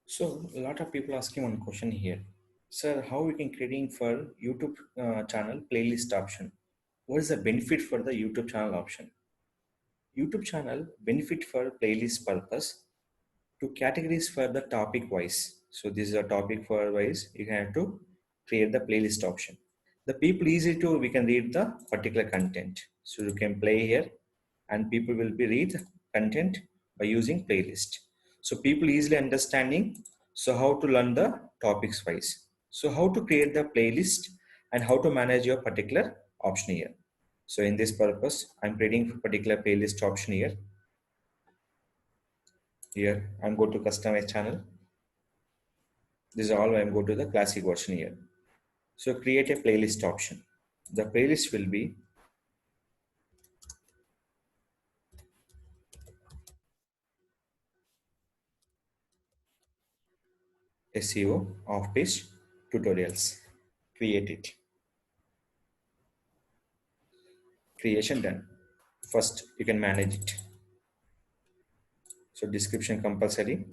So a lot of people asking one question here, sir, how we can creating for YouTube channel playlist option? What is the benefit for the YouTube channel option? YouTube channel benefit for playlist purpose to categories for the topic wise. So this is a topic for wise. You have to create the playlist option. The people easy to we can read the particular content. So you can play here, and people will be read the content by using playlist. So people easily understanding. So how to learn the topics wise. So how to create the playlist and how to manage your particular option here. So in this purpose, I'm creating particular playlist option here. Here I'm go to customize channel. This is all I'm go to the classic version here. So create a playlist option. The playlist will be SEO off page tutorials. Create it. Creation done. First you can manage it. So description compulsory.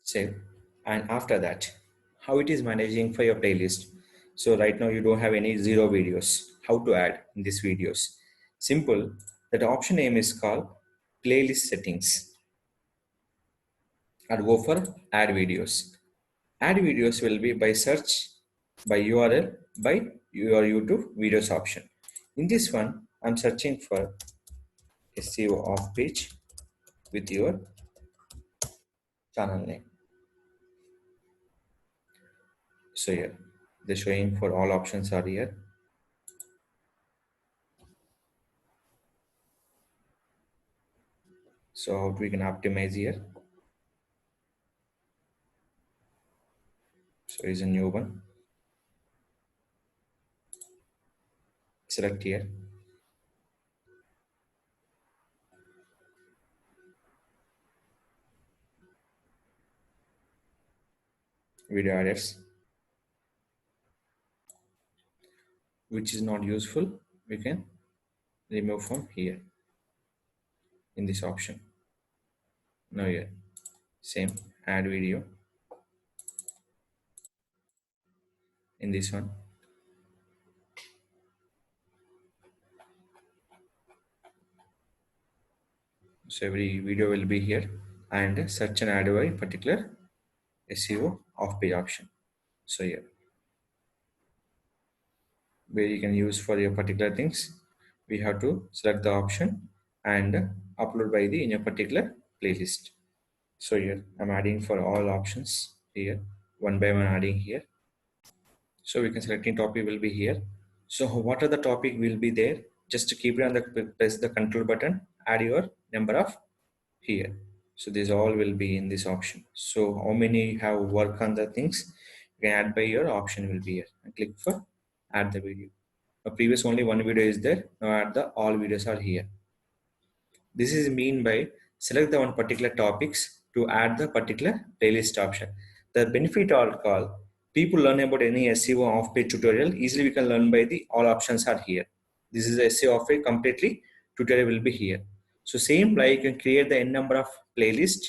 Save. And after that, how it is managing for your playlist. So right now you don't have any zero videos. How to add in these videos? Simple. That option name is called playlist settings. And go for add videos. Add videos will be by search, by URL, by your YouTube videos option. In this one, I'm searching for SEO off page with your channel name. So here, the showing for all options are here. So how we can optimize here. So is a new one. Select here. Video adders, which is not useful, we can remove from here in this option. Now here, same add video in this one. So every video will be here and search and add by particular SEO off page option. So here where you can use for your particular things, we have to select the option and upload by the in a particular playlist. So here I'm adding for all options here, one by one adding here. So we can selecting topic will be here. So what are the topic will be there? Just to keep it on the press the control button, add your number of here. So this all will be in this option. So how many have work on the things, you can add by your option will be here and click for add the video. Previous only one video is there, now add the all videos are here. This is mean by select the one particular topics to add the particular playlist option. The benefit are called people learn about any SEO off page tutorial easily, we can learn by the all options are here. This is SEO off page completely tutorial will be here. So same like you can create the n number of playlist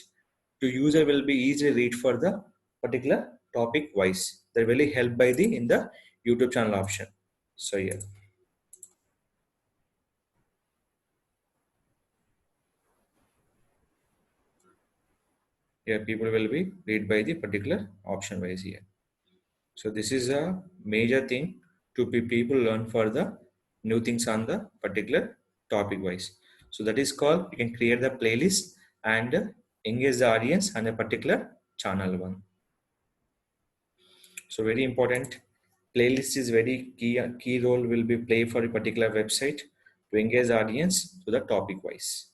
to user will be easily read for the particular topic wise. That really help by the in the YouTube channel option. So yeah. Here people will be read by the particular option wise here. So this is a major thing to be people learn for the new things on the particular topic wise. So that is called you can create the playlist and engage the audience on a particular channel one. So very important. Playlist is very key role will be play for a particular website to engage the audience to the topic wise.